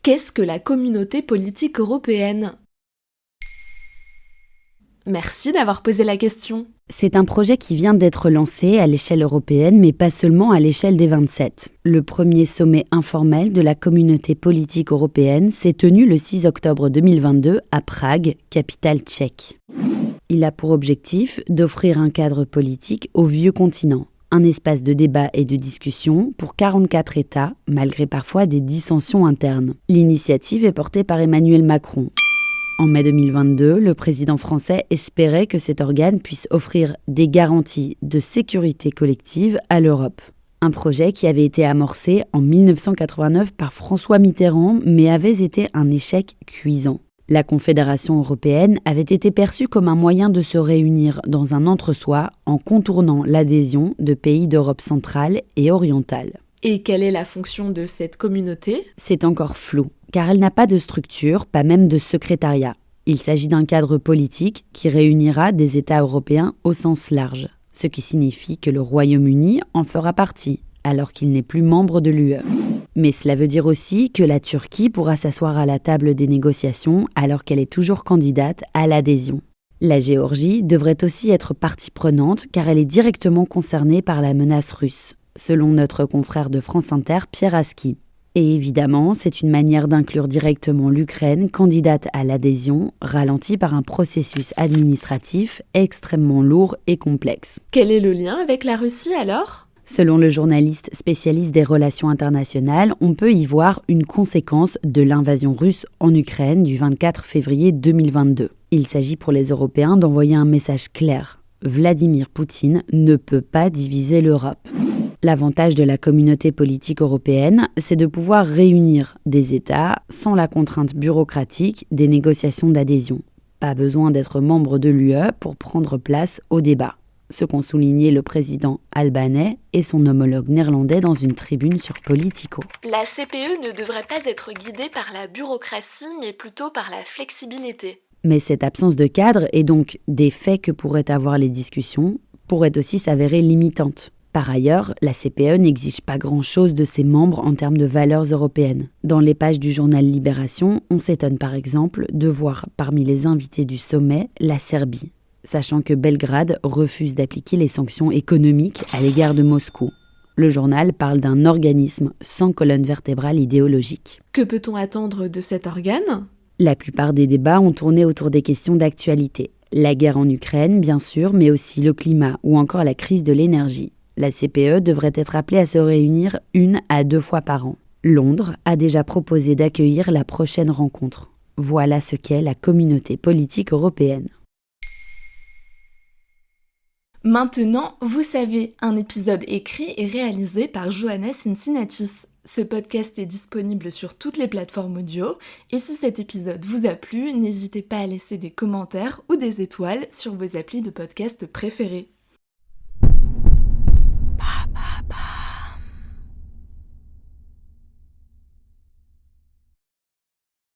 Qu'est-ce que la communauté politique européenne ? Merci d'avoir posé la question. C'est un projet qui vient d'être lancé à l'échelle européenne, mais pas seulement à l'échelle des 27. Le premier sommet informel de la communauté politique européenne s'est tenu le 6 octobre 2022 à Prague, capitale tchèque. Il a pour objectif d'offrir un cadre politique au vieux continent, un espace de débat et de discussion pour 44 États, malgré parfois des dissensions internes. L'initiative est portée par Emmanuel Macron. En mai 2022, le président français espérait que cet organe puisse offrir des garanties de sécurité collective à l'Europe. Un projet qui avait été amorcé en 1989 par François Mitterrand, mais avait été un échec cuisant. La Confédération européenne avait été perçue comme un moyen de se réunir dans un entre-soi en contournant l'adhésion de pays d'Europe centrale et orientale. Et quelle est la fonction de cette communauté ? C'est encore flou, car elle n'a pas de structure, pas même de secrétariat. Il s'agit d'un cadre politique qui réunira des États européens au sens large, ce qui signifie que le Royaume-Uni en fera partie, alors qu'il n'est plus membre de l'UE. Mais cela veut dire aussi que la Turquie pourra s'asseoir à la table des négociations alors qu'elle est toujours candidate à l'adhésion. La Géorgie devrait aussi être partie prenante car elle est directement concernée par la menace russe, selon notre confrère de France Inter, Pierre Aski. Et évidemment, c'est une manière d'inclure directement l'Ukraine, candidate à l'adhésion, ralentie par un processus administratif extrêmement lourd et complexe. Quel est le lien avec la Russie alors ? Selon le journaliste spécialiste des relations internationales, on peut y voir une conséquence de l'invasion russe en Ukraine du 24 février 2022. Il s'agit pour les Européens d'envoyer un message clair. Vladimir Poutine ne peut pas diviser l'Europe. L'avantage de la communauté politique européenne, c'est de pouvoir réunir des États sans la contrainte bureaucratique des négociations d'adhésion. Pas besoin d'être membre de l'UE pour prendre place au débat. Ce qu'ont souligné le président albanais et son homologue néerlandais dans une tribune sur Politico. La CPE ne devrait pas être guidée par la bureaucratie, mais plutôt par la flexibilité. Mais cette absence de cadre et donc des faits que pourraient avoir les discussions pourrait aussi s'avérer limitante. Par ailleurs, la CPE n'exige pas grand-chose de ses membres en termes de valeurs européennes. Dans les pages du journal Libération, on s'étonne par exemple de voir parmi les invités du sommet la Serbie, sachant que Belgrade refuse d'appliquer les sanctions économiques à l'égard de Moscou. Le journal parle d'un organisme sans colonne vertébrale idéologique. Que peut-on attendre de cet organe ? La plupart des débats ont tourné autour des questions d'actualité. La guerre en Ukraine, bien sûr, mais aussi le climat ou encore la crise de l'énergie. La CPE devrait être appelée à se réunir 1 à 2 fois par an. Londres a déjà proposé d'accueillir la prochaine rencontre. Voilà ce qu'est la communauté politique européenne. Maintenant, vous savez, un épisode écrit et réalisé par Johanna Cincinnatis. Ce podcast est disponible sur toutes les plateformes audio, et si cet épisode vous a plu, n'hésitez pas à laisser des commentaires ou des étoiles sur vos applis de podcast préférés.